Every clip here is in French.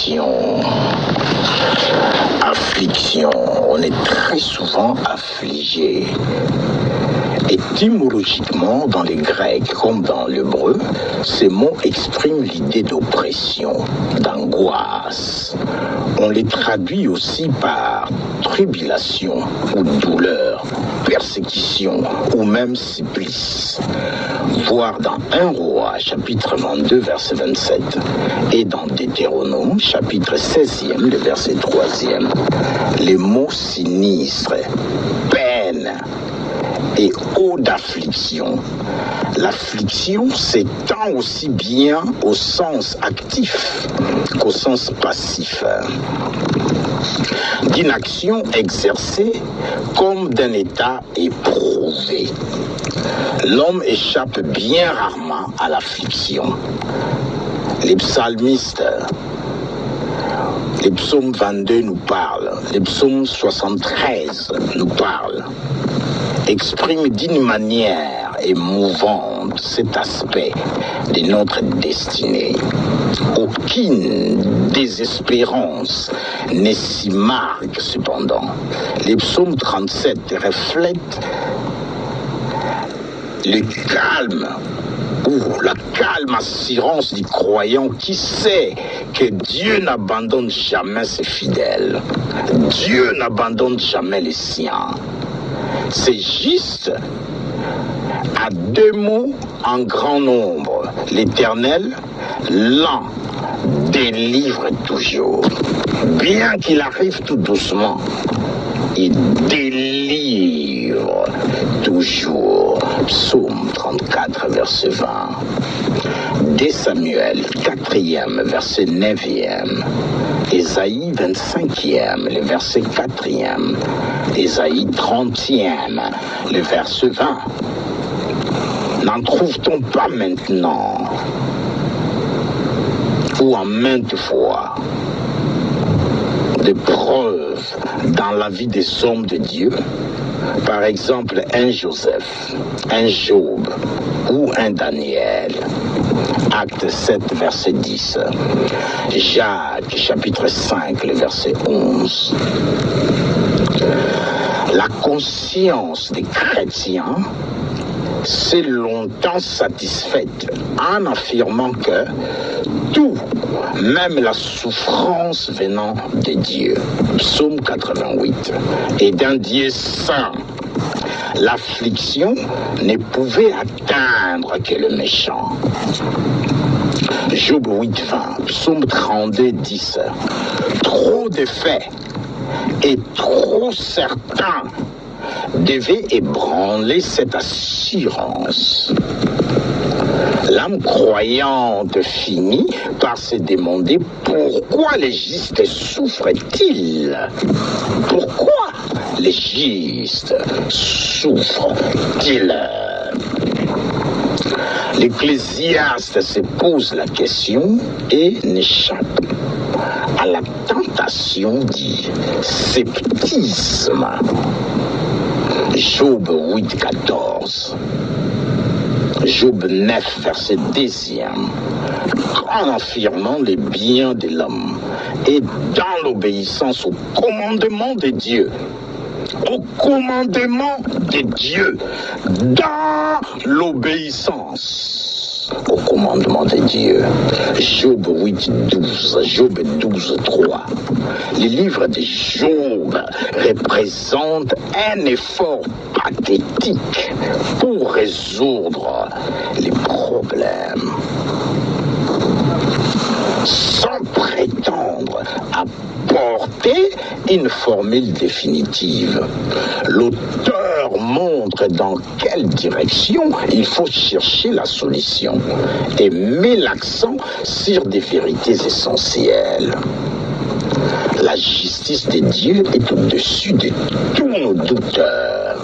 affliction. Affliction, on est très souvent affligé. Étymologiquement, dans les Grecs comme dans l'hébreu, ces mots expriment l'idée d'oppression, d'angoisse. On les traduit aussi par tribulation ou douleur, persécution ou même supplice. Voir dans 1 Roi, chapitre 22, verset 27, et dans Deutéronome, chapitre 16e, le verset 3e, les mots sinistres, peine et eau d'affliction. L'affliction s'étend aussi bien au sens actif qu'au sens passif. D'une action exercée comme d'un état éprouvé. L'homme échappe bien rarement à l'affliction. Les psalmistes, les psaumes 22 nous parlent, les psaumes 73 nous parlent, expriment d'une manière émouvante cet aspect de notre destinée. Aucune désespérance ne s'y marque cependant. Les psaumes 37 reflètent le calme ou la calme assurance du croyant qui sait que Dieu n'abandonne jamais ses fidèles. Dieu n'abandonne jamais les siens. C'est juste à 2 mots en grand nombre. L'Éternel, l'un, délivre toujours. Bien qu'il arrive tout doucement, il délivre toujours. Psaume 34, verset 20. 2 Samuel, 4e, verset 9e. Ésaïe 25e, le verset 4e. Ésaïe 30e, le verset 20. N'en trouve-t-on pas maintenant ou en maintes fois des preuves dans la vie des hommes de Dieu? Par exemple, un Joseph, un Job ou un Daniel. Acte 7, verset 10. Jacques, chapitre 5, le verset 11. La conscience des chrétiens s'est longtemps satisfaite en affirmant que tout, même la souffrance venant de Dieu, psaume 88, et d'un Dieu saint, l'affliction ne pouvait atteindre que le méchant. Job 8:20, psaume 32, 10. Trop de faits et trop certains devaient ébranler cette assurance. L'âme croyante finit par se demander pourquoi les justes souffrent-ils? Pourquoi les justes souffrent-ils? L'Ecclésiaste se pose la question et n'échappe à la tentation du sceptisme. Job 8:14. Job 9, verset 2e. En affirmant les biens de l'homme et dans l'obéissance au commandement de Dieu. Au commandement de Dieu. Dans l'obéissance au commandement de Dieu. Job 8:12, Job 12:3. Le livre de Job représente un effort pathétique pour résoudre les problèmes. Sans prétendre apporter une formule définitive, l'auteur montre dans quelle direction il faut chercher la solution et met l'accent sur des vérités essentielles. La justice de Dieu est au-dessus de tous nos douteurs.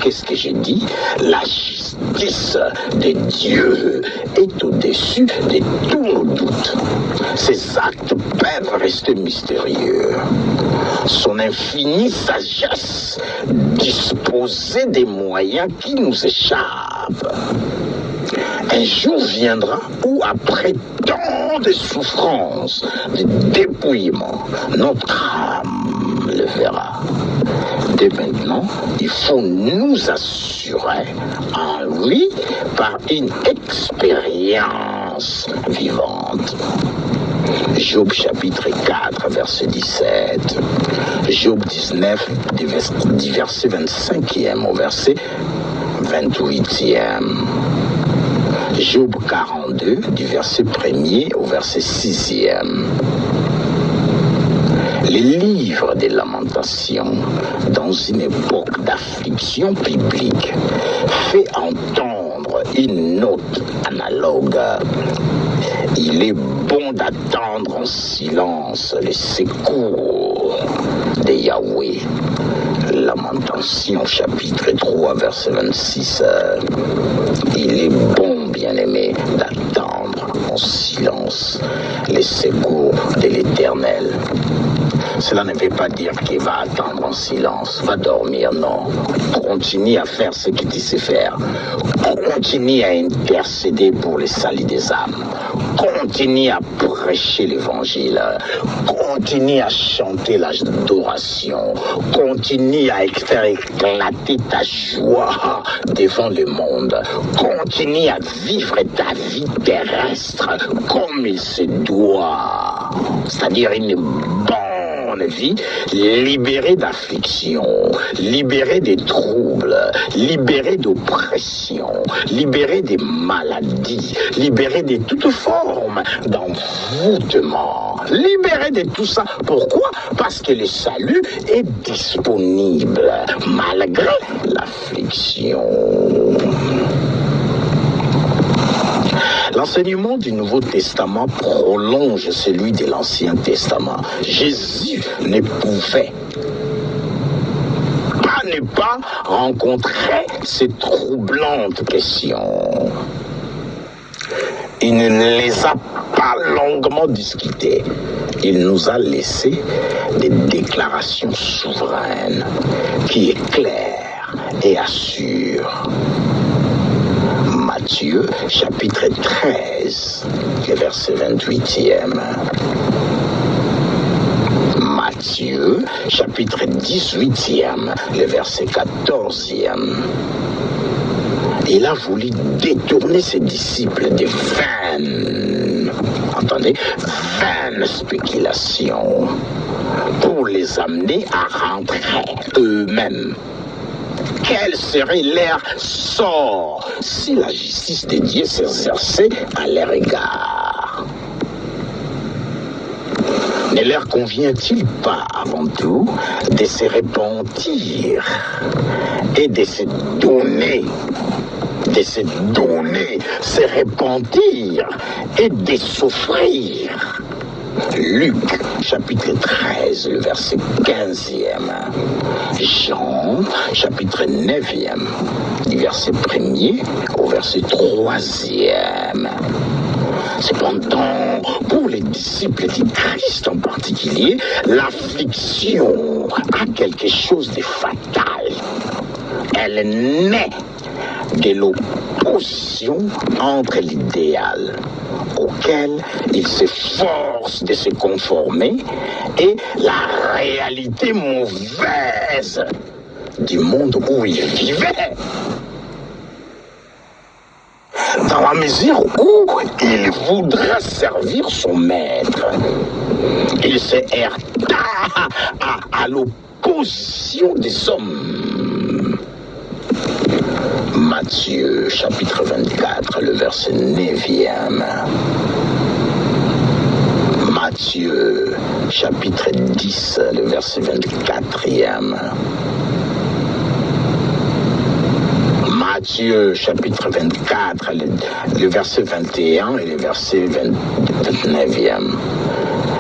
Qu'est-ce que j'ai dit? La justice de Dieu est au-dessus de tous nos doutes. Ses actes peuvent rester mystérieux. Son infinie sagesse disposait des moyens qui nous échappent. Un jour viendra où, après tant temps de souffrance, de dépouillement, notre âme le verra. Dès maintenant, il faut nous assurer en lui par une expérience vivante. Job chapitre 4, verset 17. Job 19, du verset 25e au verset 28e. Job 42, du verset 1er au verset 6e. Les livres des lamentations, dans une époque d'affliction biblique, fait entendre une note analogue. Il est bon d'attendre en silence les secours de Yahweh. Lamentation chapitre 3, verset 26. Il est bon, bien-aimé, d'attendre en silence les secours de l'Éternel. Cela ne veut pas dire qu'il va attendre en silence, va dormir, non. Continue à faire ce que tu sais faire. Continue à intercéder pour les salis des âmes. Continue à prêcher l'évangile. Continue à chanter l'adoration. Continue à faire éclater ta joie devant le monde. Continue à vivre ta vie terrestre comme il se doit. C'est-à-dire une bonne vie, libérée d'affliction, libérée des troubles, libérée d'oppression, libérée des maladies, libérée de toute forme d'envoûtement, libérée de tout ça. Pourquoi? Parce que le salut est disponible malgré l'affliction. L'enseignement du Nouveau Testament prolonge celui de l'Ancien Testament. Jésus ne pouvait ne pas rencontrer ces troublantes questions. Il ne les a pas longuement discutées. Il nous a laissé des déclarations souveraines qui éclairent et assurent. Matthieu, chapitre 13, le verset 28e. Matthieu, chapitre 18e, le verset 14e. Il a voulu détourner ses disciples de vaines, vaines spéculations, pour les amener à rentrer eux-mêmes. Quel serait leur sort si la justice de Dieu s'exerçait à leur égard? Ne leur convient-il pas avant tout de se repentir et de se donner, se repentir et de souffrir? Luc, chapitre 13, le verset 15e. Jean, chapitre 9e, du verset 1er au verset 3e. Cependant, pour les disciples du Christ en particulier, l'affliction a quelque chose de fatal. Elle naît de l'opposition entre l'idéal auquel il s'efforce de se conformer et la réalité mauvaise du monde où il vivait. Dans la mesure où il voudrait servir son maître, il se heurta à l'opposition des hommes. Matthieu, chapitre 24, le verset 9e. Matthieu, chapitre 10, le verset 24e. Matthieu, chapitre 24, le verset 21 et le verset 29e.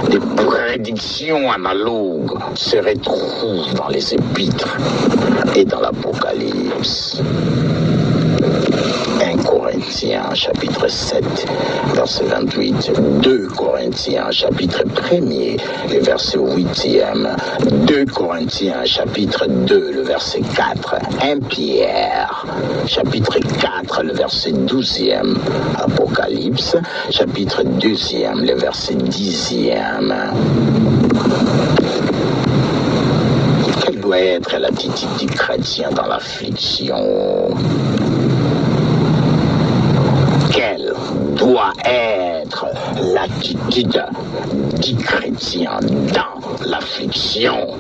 Des prédictions analogues se retrouvent dans les épîtres et dans l'Apocalypse. 1 Corinthiens Corinthiens, chapitre 7, verset 28. 2 Corinthiens, chapitre 1er, le verset 8e. 2 Corinthiens, chapitre 2, le verset 4. 1 Pierre, chapitre 4, le verset 12e. Apocalypse, chapitre 2e, le verset 10e. Quelle doit être l'attitude du chrétien dans l'affliction? Quelle doit être l'attitude du chrétien dans l'affliction?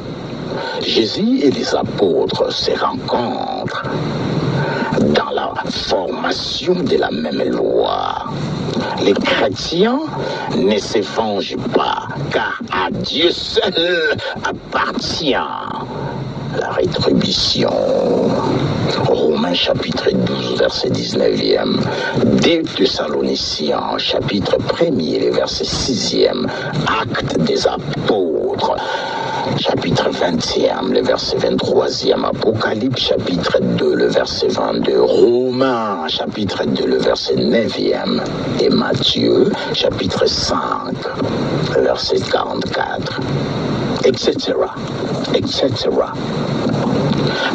Jésus et les apôtres se rencontrent dans la formation de la même loi. Les chrétiens ne se vengent pas, car à Dieu seul appartient la rétribution. Romains chapitre 12, verset 19e. 2 Thessaloniciens chapitre 1er, le verset 6e. Actes des apôtres chapitre 20e, le verset 23e. Apocalypse chapitre 2, le verset 22. Romains chapitre 2, le verset 9e. Et Matthieu chapitre 5, le verset 44. Etc. Etc.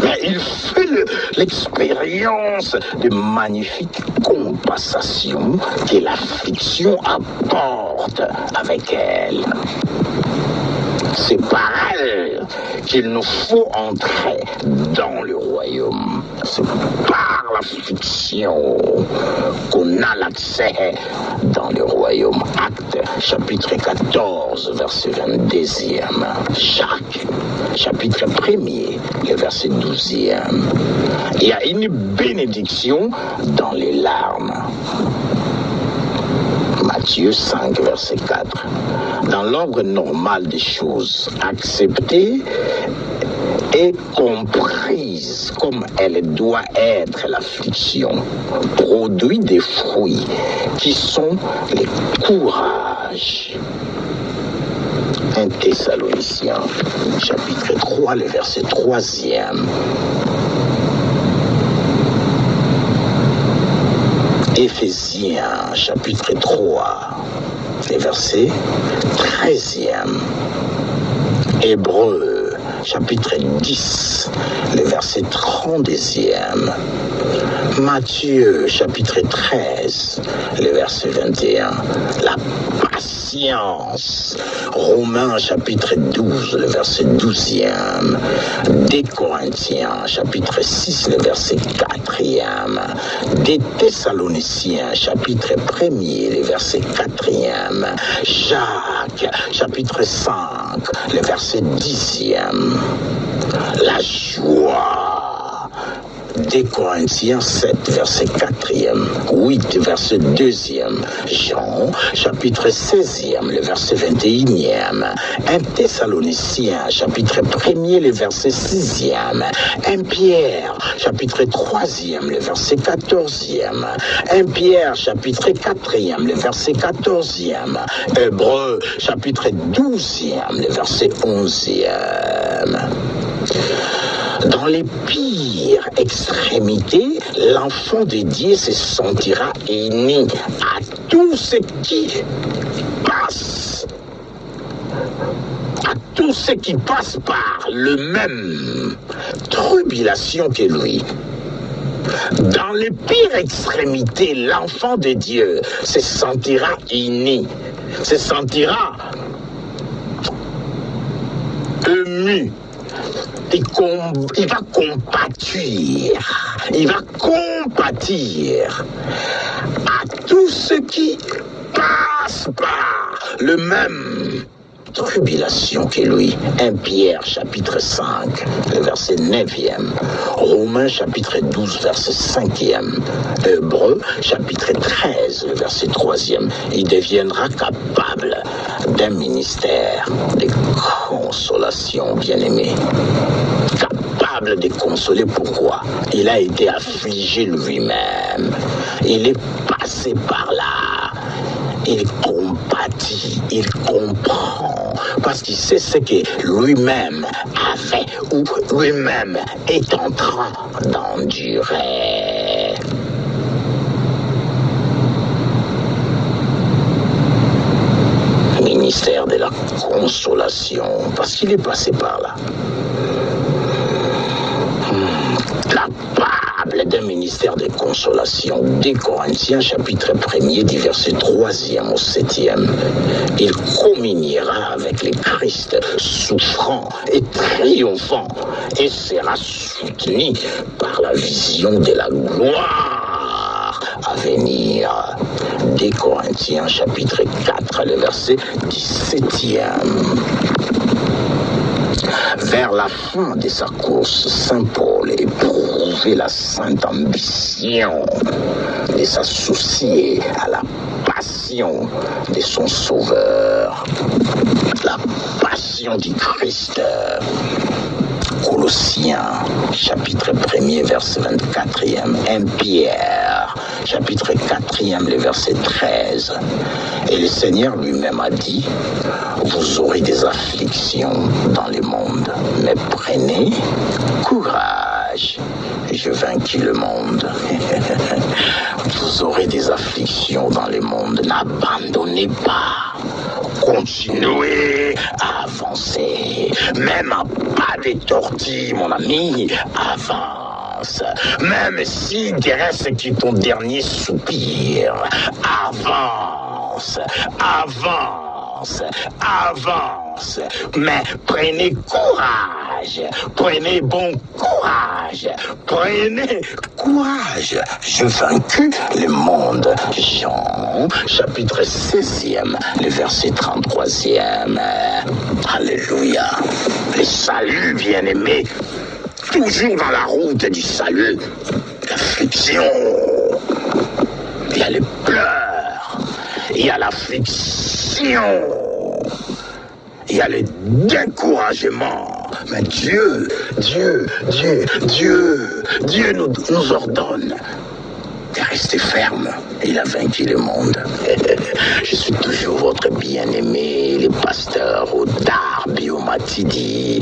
Mais il fait l'expérience de magnifiques compensations que l'affliction apporte avec elle. C'est par elle qu'il nous faut entrer dans le royaume. C'est par l'affliction qu'on a l'accès dans le royaume. Actes chapitre 14, verset 22e. Jacques chapitre 1er, le verset 12e. Il y a une bénédiction dans les larmes. Matthieu 5, verset 4. Dans l'ordre normal des choses, acceptée et comprise comme elle doit être, l'affliction produit des fruits qui sont les courages. 1 Thessaloniciens, chapitre 3, le verset 3e. Éphésiens, chapitre 3, le verset 13e. Hébreux, chapitre 10, le verset 32e. Matthieu, chapitre 13, le verset 21. La patience. Romains, chapitre 12, le verset 12e. 2 Corinthiens, chapitre 6, le verset 4e. 2 Thessaloniciens, chapitre 1er, le verset 4e. Jacques, chapitre 5, le verset 10e. La joie. 2 Corinthiens 7, verset 4e, 8, verset 2e, Jean, chapitre 16e, le verset 21e, 1 Thessaloniciens, chapitre 1er, le verset 6e, 1 Pierre, chapitre 3e, le verset 14e, 1 Pierre, chapitre 4e, le verset 14e, Hébreux, chapitre 12e, le verset 11e. Dans les pires extrémités, l'enfant de Dieu se sentira uni à tout ce qui passe, par le même tribulation que lui. Dans les pires extrémités, l'enfant de Dieu se sentira uni, se sentira ému. Il va compatir à tous ceux qui passent par le même tribulation que lui. 1 Pierre chapitre 5, le verset 9e. Romains chapitre 12, verset 5e. Hébreux chapitre 13, le verset 3e. Il deviendra capable d'un ministère de consolation, bien-aimé. Capable de consoler. Pourquoi? Il a été affligé lui-même. Il est passé par là. Il compatit, il comprend, parce qu'il sait ce que lui-même a fait ou lui-même est en train d'endurer. ministère de la consolation, parce qu'il est passé par là. Capable d'un ministère de consolation. 2 Corinthiens, chapitre 1er, du verset 3e au 7e. Il communiera avec le Christ, souffrant et triomphant, et sera soutenu par la vision de la gloire à venir. 2 Corinthiens, chapitre 4, le verset 17e. Vers la fin de sa course, Saint Paul éprouvait la sainte ambition de s'associer à la passion de son Sauveur, la passion du Christ. Colossiens, chapitre 1er, verset 24e. 1 Pierre, chapitre 4e, le verset 13. Et le Seigneur lui-même a dit, vous aurez des afflictions dans le monde, mais prenez courage, je vaincu le monde. Vous aurez des afflictions dans le monde, n'abandonnez pas. Continuez à avancer, même à pas de tortilles, mon ami, avance. Même si derrière c'est ton dernier soupir, avance, avance, avance. Mais prenez courage, prenez bon courage, prenez courage. J'ai vaincu le monde. Jean, chapitre 16e, le verset 33e. Alléluia. Le salut, bien-aimé, toujours dans la route du salut. L'affliction, il y a les pleurs, il y a l'affliction, il y a le découragement. Mais Dieu nous ordonne de rester ferme. Il a vaincu le monde. Je suis toujours votre bien-aimé, le pasteur Otar Biomatidi,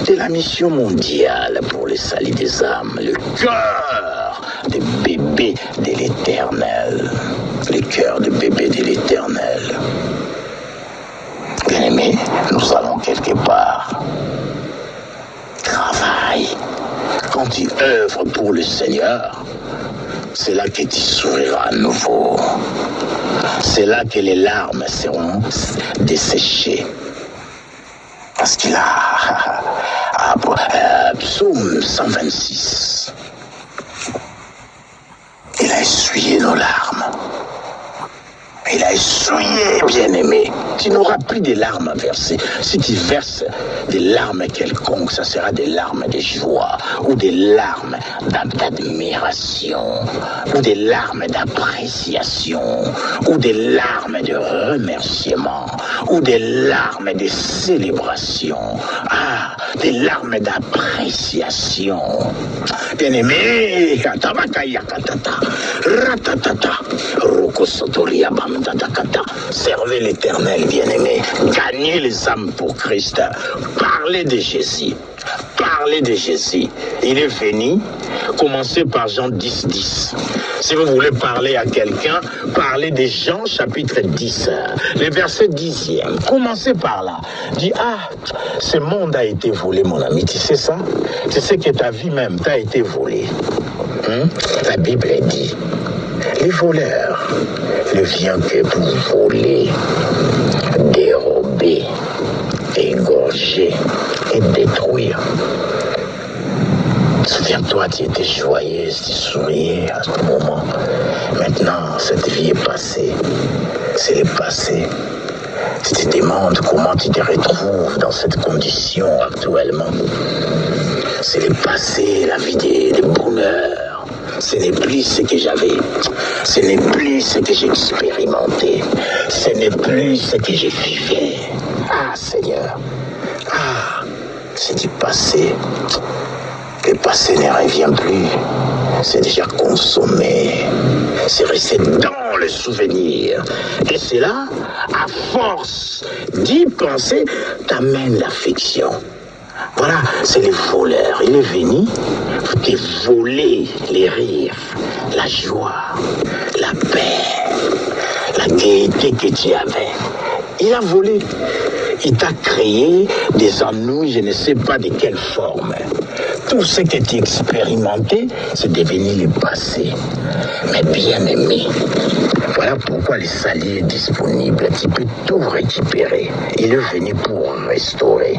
de la mission mondiale pour le salut des âmes, le cœur de bébé de l'Éternel. Le cœur de bébé de l'Éternel. Bien-aimé, nous allons quelque part. Travaille. Quand tu œuvres pour le Seigneur, c'est là que tu souriras à nouveau. C'est là que les larmes seront desséchées. Parce qu'il a psaume 126. Il a essuyé nos larmes. Il a essuyé, bien-aimé. Tu n'auras plus de larmes à verser. Si tu verses des larmes quelconques, ça sera des larmes de joie, ou des larmes d'admiration, ou des larmes d'appréciation, ou des larmes de remerciement, ou des larmes de célébration. Ah, des larmes d'appréciation. Bien-aimé, servez l'Éternel, bien-aimé. Gagnez les âmes pour Christ. Parlez de Jésus. Parlez de Jésus. Il est venu. Commencez par Jean 10, 10. Si vous voulez parler à quelqu'un, parlez de Jean chapitre 10, le verset 10e. Commencez par là. Dis, ce monde a été volé, mon ami. Tu sais ça? Tu sais que ta vie même t'a été volée. La Bible dit, les voleurs ne viennent que pour voler, dérober, égorger et détruire. Souviens-toi, tu étais joyeuse, tu souriais à ce moment. Maintenant, cette vie est passée. C'est le passé. Tu te demandes comment tu te retrouves dans cette condition actuellement. C'est le passé, la vie de bonheur. Ce n'est plus ce que j'avais. Ce n'est plus ce que j'expérimentais. Ce n'est plus ce que je vivais. Ah, Seigneur. Ah, c'est du passé. Le passé ne revient plus. C'est déjà consommé. C'est resté dans le souvenir. Et c'est là, à force d'y penser, t'amène l'affection. Voilà, c'est le voleur. Il est venu te voler les rires, la joie, la paix, la gaieté que tu avais. Il a volé. Il t'a créé des ennuis, je ne sais pas de quelle forme. Tout ce que tu expérimentais, c'est devenu le passé. Mais bien aimé, voilà pourquoi le salut est disponible. Tu peux tout récupérer. Il est venu pour restaurer.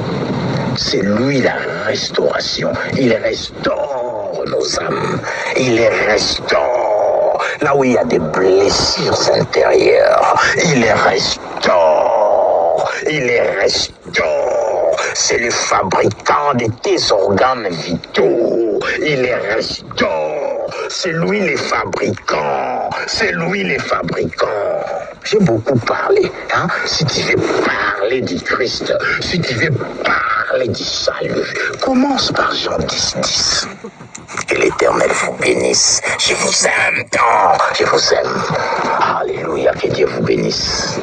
C'est lui la restauration. Il restaure nos âmes. Il les restaure. Là où il y a des blessures intérieures, il les restaure. Il les restaure. C'est le fabricant de tes organes vitaux. Il les restaure. C'est lui le fabricant. C'est lui le fabricant. J'ai beaucoup parlé. Hein? Si tu veux parler du Christ, si tu veux parler du salut, commence par Jean 10:10. Que l'Éternel vous bénisse. Je vous aime tant. Je vous aime. Alléluia. Que Dieu vous bénisse.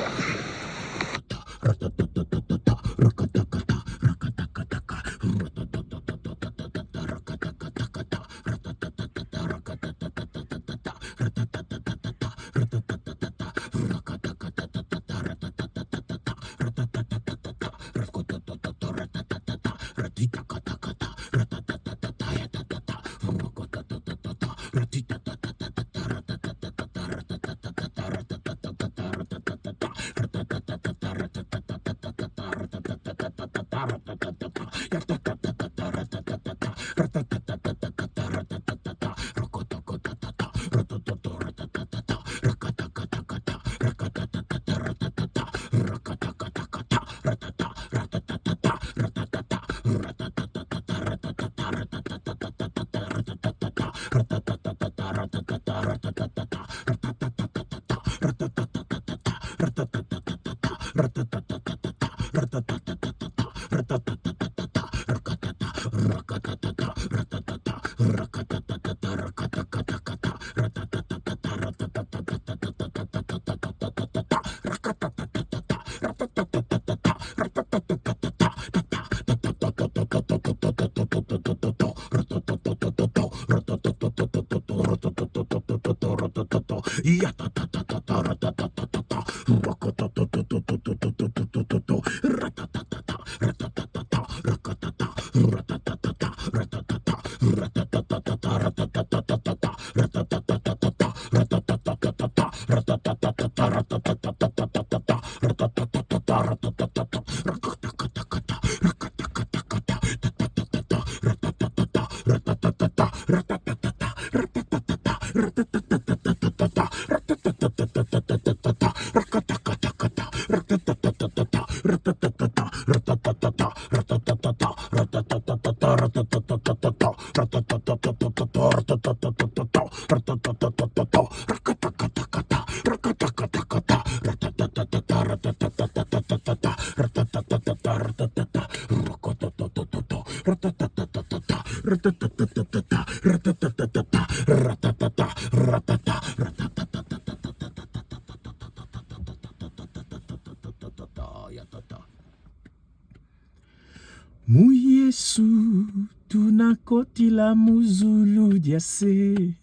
Muyesu tunakotila muzulu diase.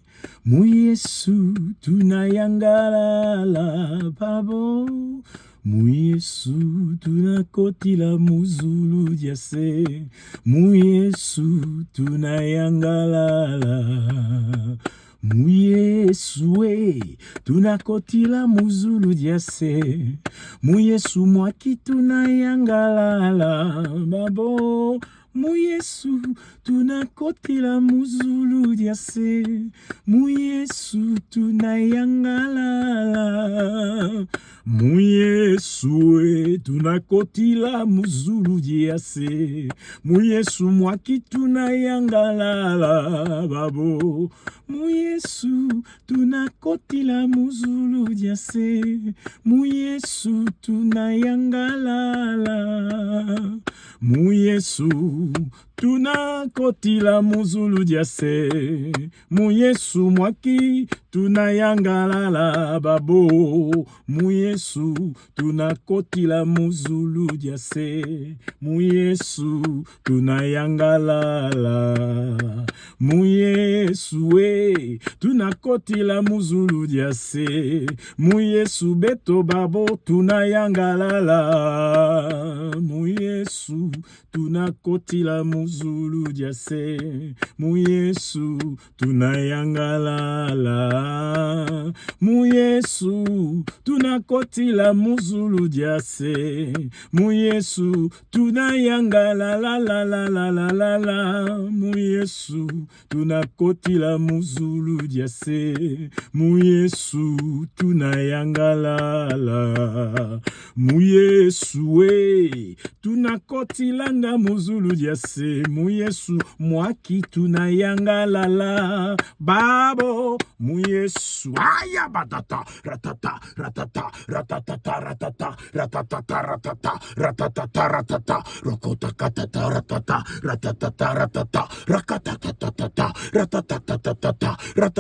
Muyesu tunayangalala babo. Muyesu tunakotila muzulu diase. Muyesu tunayangalala. Muyesu tunakotila muzulu diase. Muyesu mwaki tunayangalala babo. Muyesu tunakotila muzulu diase. Muyesu tunayangalala. Muyesu tunakotila muzulu diase. Muyesu mwaki tunayangalala babo. Muyesu tunakotila muzulu diase. Muyesu tunayangalala. Muyesu tunakotila muzulu diase mu Yesu mwaki tunayangalala babo mu Yesu tunakotila muzulu diase mu Yesu tunayangalala mu Yesu we tunakotila muzulu diase mu Yesu beto babo tunayangalala mu Yesu tunakotila muzulu diase mu Yesu tunayangalala mu Yesu tunakotila muzulu diase mu Yesu tunayangalala la la la la la la mu Yesu tunakotila muzulu diase mu Yesu tunayangalala mu Yesu we tunakotilanga muzulu diase mu Yesu mwaki tunayangalala babo mu Yesu aya batata ratata ratata ratata ratata ratata ratata ratata ratata rokota katata ratata ratata ratata rakata ratata ratata ratata ratata ratata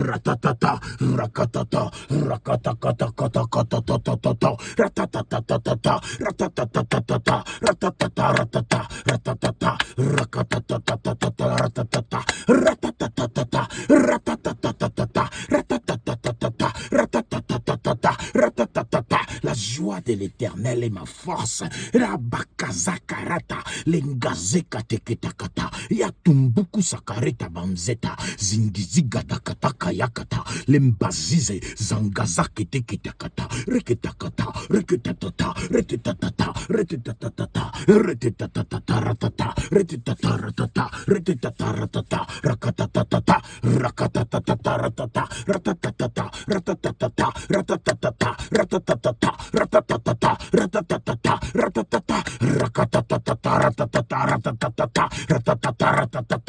ratata rakatata rakata kata kata kata kata ratata ratata ratata ratata ratata ratata rakata ratata ratata ratata. La joie de l'Éternel est ma force. Rabakazakarata lengazekateketakata yatumbuku sakareta bamzeta zingizigatakataka yakata lembazize zangazaketeketakata reketakata reketatata retetatata retetatata retetatata ratata retetata ratata retetata ratata rakatatata rakatatata ratata ratatata ratatata ratatata ratatata ratatata ratatata ratatata rakatatata ratatata ratatata ratatata ratatata ratatata ratatata ratatata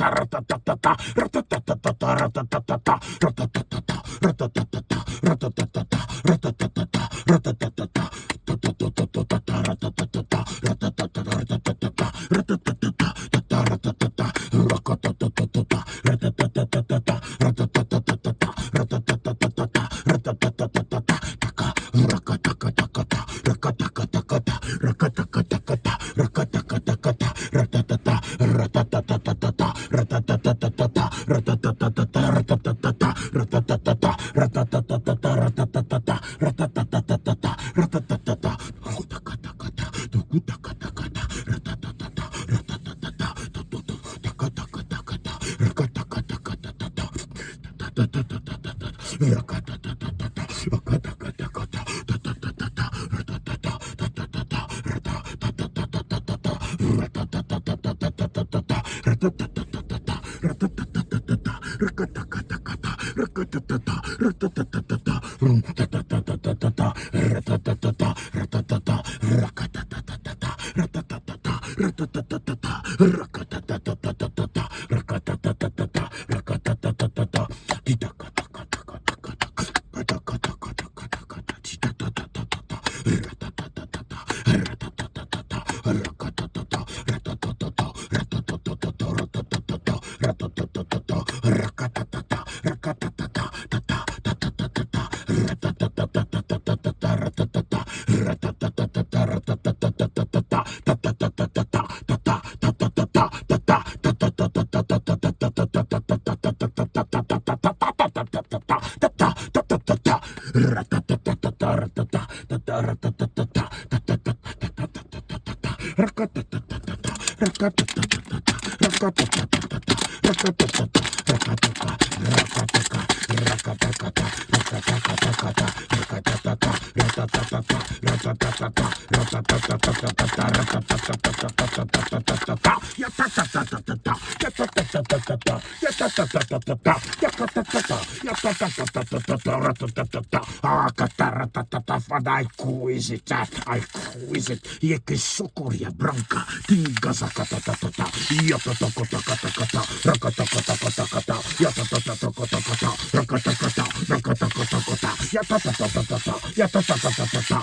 ratatata ratatata ratatata ratatata ratatata I quiz it, Yeke sokoria branca, tingazakatatata, yatatakotakata, rakatakatakata, yatatakotakata, rakatakata, rakatakata, yatatatata, yatatatata,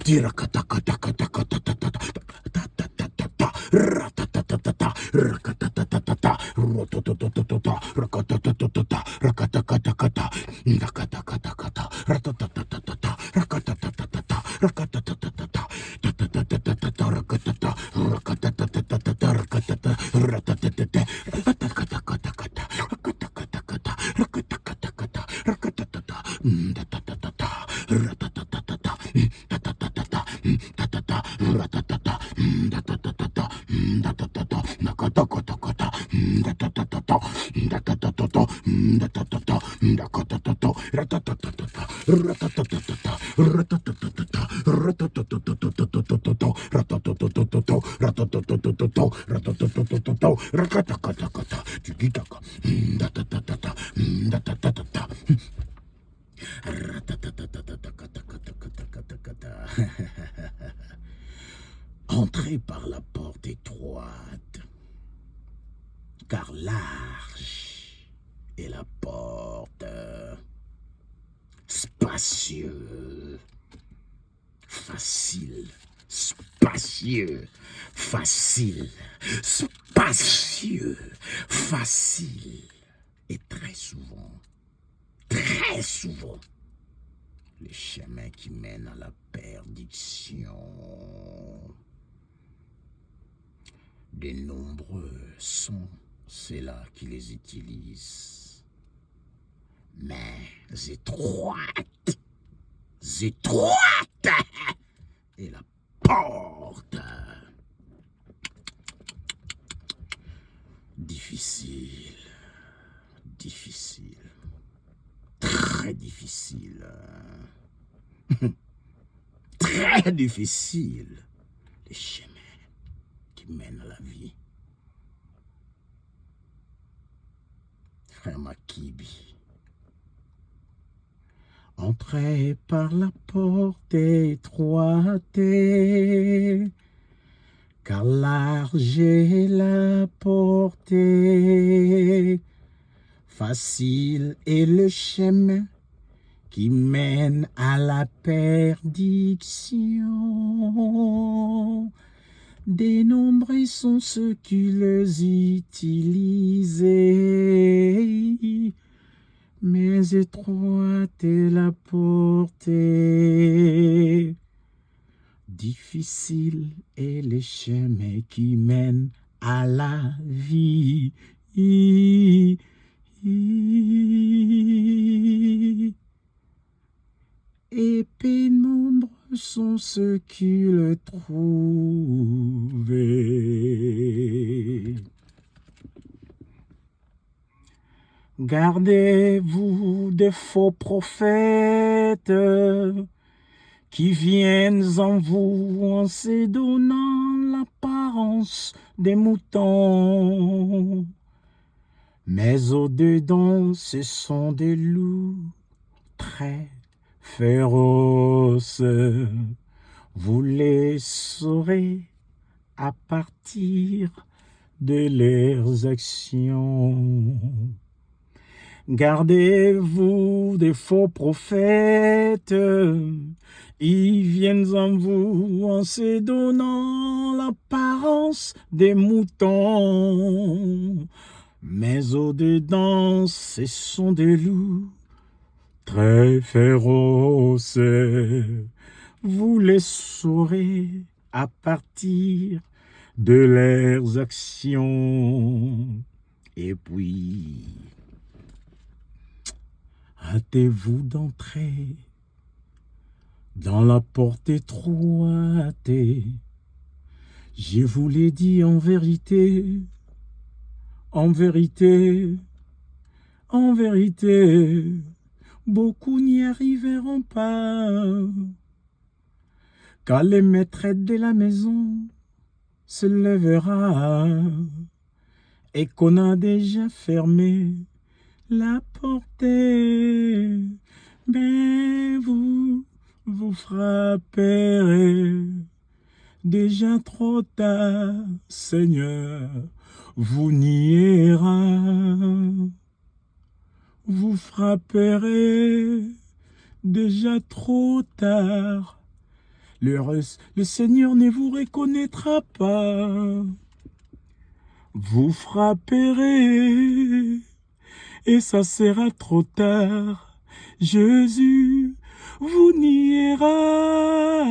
Rakata Entrez par la porte étroite, car large est la porte, spacieux, facile, spacieux, facile, spacieux, facile. Et très souvent, les chemins qui mènent à la perdition. De nombreux sont ceux-là qui les utilisent. Mais étroite est la porte. Difficile, très difficile, très difficile, les chemins qui mènent à la vie. Frère Makibi, entrez par la porte étroite, car large est la portée, facile est le chemin qui mène à la perdition. Des nombreux sont ceux qui les utilisent, mais étroite est la portée. Difficile est le chemin qui mène à la vie. Et pénombreux sont ceux qui le trouvent. Gardez-vous des faux prophètes qui viennent en vous en se donnant l'apparence des moutons. Mais au-dedans, ce sont des loups très féroces. Vous les saurez à partir de leurs actions. Gardez-vous des faux prophètes, ils viennent en vous en se donnant l'apparence des moutons. Mais au-dedans, ce sont des loups très féroces. Vous les saurez à partir de leurs actions. Et puis, hâtez-vous d'entrer dans la porte étroite. Je vous l'ai dit en vérité, beaucoup n'y arriveront pas. Quand le maître de la maison se lèvera et qu'on a déjà fermé la porte, mais vous frapperez déjà trop tard, Seigneur, vous niera. Vous frapperez déjà trop tard. Le Seigneur ne vous reconnaîtra pas. Vous frapperez et ça sera trop tard. Jésus vous niera.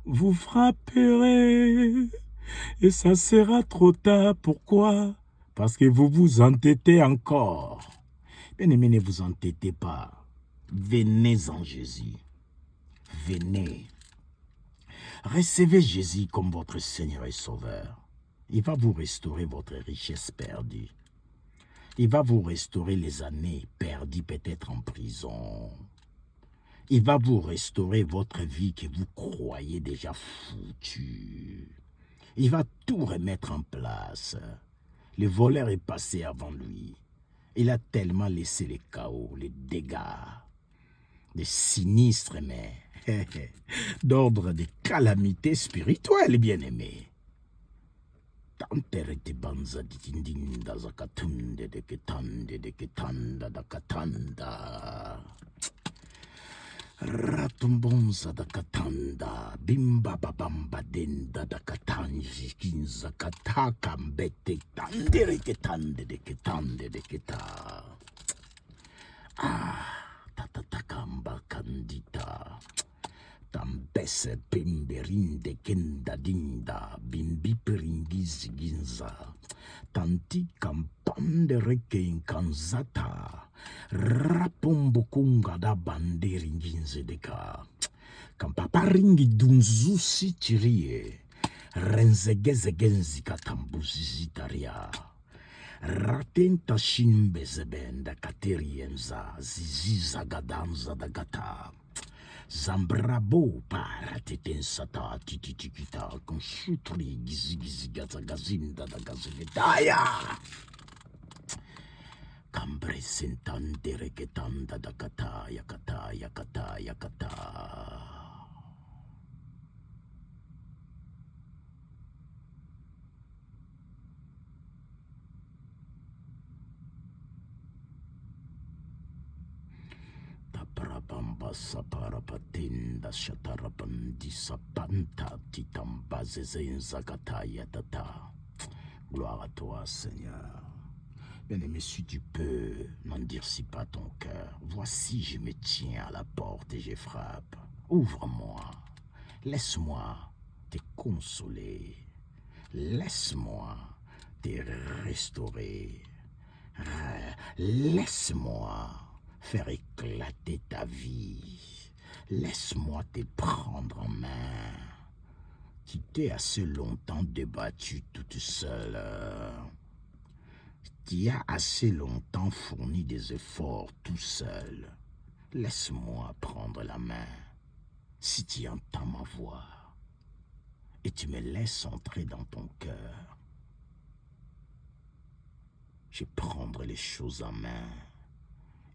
Vous frapperez et ça sera trop tard. Pourquoi? Parce que vous vous entêtez encore. Bien-aimés, ne vous entêtez pas. Venez en Jésus. Venez. Recevez Jésus comme votre Seigneur et Sauveur. Il va vous restaurer votre richesse perdue. Il va vous restaurer les années perdues peut-être en prison. Il va vous restaurer votre vie que vous croyez déjà foutue. Il va tout remettre en place. Le voleur est passé avant lui. Il a tellement laissé les chaos, les dégâts, les sinistres, mais d'ordre de calamités spirituelles, bien-aimés. Tanterete banza ditindinda zakatunde de ketande de ketanda da katanda. Ratumbonza da katanda, bimba babamba denda da katanji kinza kataka mbete tandere ketande de ketande de keta. Tatatakamba kandita. Tambese pimberinde kenda dinda bimbi peringizi ginza tanti kampande reke inkanzata rapombokunga da banderi nginze deka kampaparingi dunzusi chirie renzegezegenzi katambuzizitaria ratenta shimbezebenda katerienza ziziza gadanza dagata Zambrabo para tetensata tititikita consutri gizigizigaza gazinda da gazinedaya. Cambre sentante reketanda da kata yakata yakata yakata. Parabamba saparapatinda shatarapandi sapanta titambazezenza kataya tata. Gloire à toi, Seigneur. Bien-aimé, si tu peux, n'endurcis pas ton cœur. Voici, je me tiens à la porte et je frappe. Ouvre-moi. Laisse-moi te consoler. Laisse-moi te restaurer. Laisse-moi faire éclater ta vie. Laisse-moi te prendre en main. Tu t'es assez longtemps débattu toute seule. Tu as assez longtemps fourni des efforts tout seul. Laisse-moi prendre la main. Si tu entends ma voix et tu me laisses entrer dans ton cœur, je prendrai les choses en main.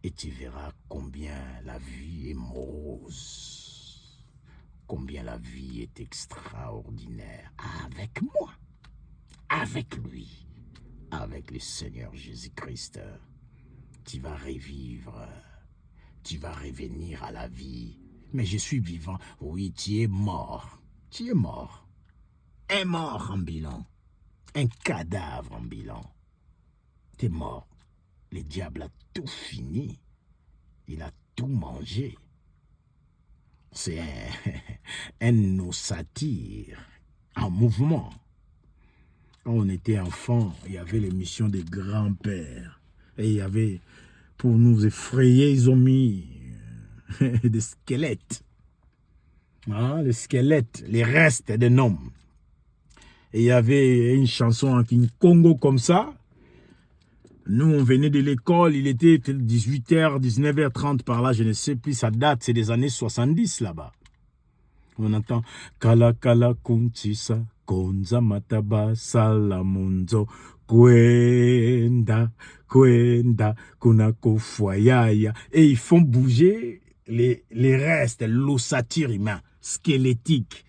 Et tu verras combien la vie est morose, combien la vie est extraordinaire avec moi, avec lui, avec le Seigneur Jésus-Christ. Tu vas revivre, tu vas revenir à la vie. Mais je suis vivant. Oui, tu es mort. Tu es mort. Un mort en bilan, un cadavre en bilan. Tu es mort. Le diable a tout fini. Il a tout mangé. C'est un ossature en mouvement. Quand on était enfant, il y avait l'émission des grands-pères. Et il y avait, pour nous effrayer, ils ont mis des squelettes. Hein, les squelettes, les restes d'un homme. Et il y avait une chanson en Congo comme ça. Nous, on venait de l'école, il était 18h, 19h30 par là, je ne sais plus, ça date, c'est des années 70 là-bas. On entend Kala Kala Kuntisa, Konza Mataba, Salamonzo, Kwenda, Kwenda, Kunako Foyaya. Et ils font bouger les restes, l'ossature humain, squelettique.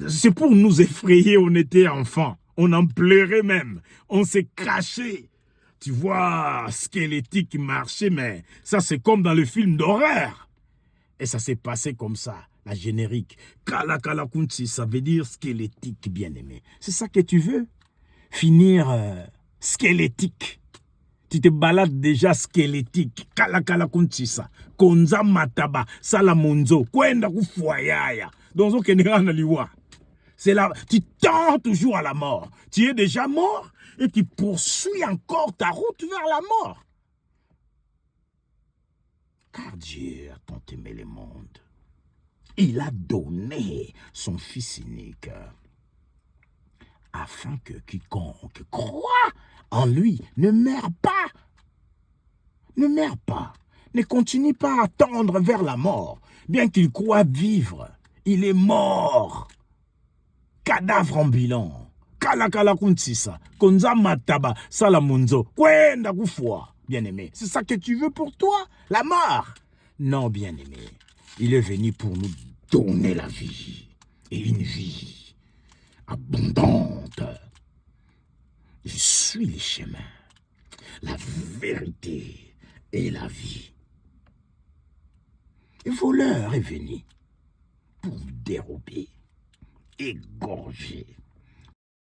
C'est pour nous effrayer, on était enfants. On en pleurait même. On s'est craché. Tu vois, squelettique qui marchait, mais ça c'est comme dans le film d'horreur. Et ça s'est passé comme ça, la générique. Kala Kala Kunti, ça veut dire squelettique, bien-aimé. C'est ça que tu veux? Finir squelettique. Tu te balades déjà squelettique. Kala Kala Kunti, ça. Konza Mataba, Salamonzo, Kwenda Kufoyaya. Dans aucun liwa. C'est là, tu tends toujours à la mort. Tu es déjà mort et tu poursuis encore ta route vers la mort. Car Dieu a tant aimé le monde. Il a donné son Fils unique afin que quiconque croit en lui ne meure pas. Ne meurt pas. Ne continue pas à tendre vers la mort. Bien qu'il croit vivre, il est mort. Cadavre ambulant. Kala kala kuntisa. Konza mataba. Salamunzo. Kwenda kufwa. Bien-aimé, c'est ça que tu veux pour toi? La mort? Non, bien-aimé. Il est venu pour nous donner la vie. Et une vie abondante. Je suis le chemin, la vérité et la vie. Le voleur est venu pour dérober, égorger,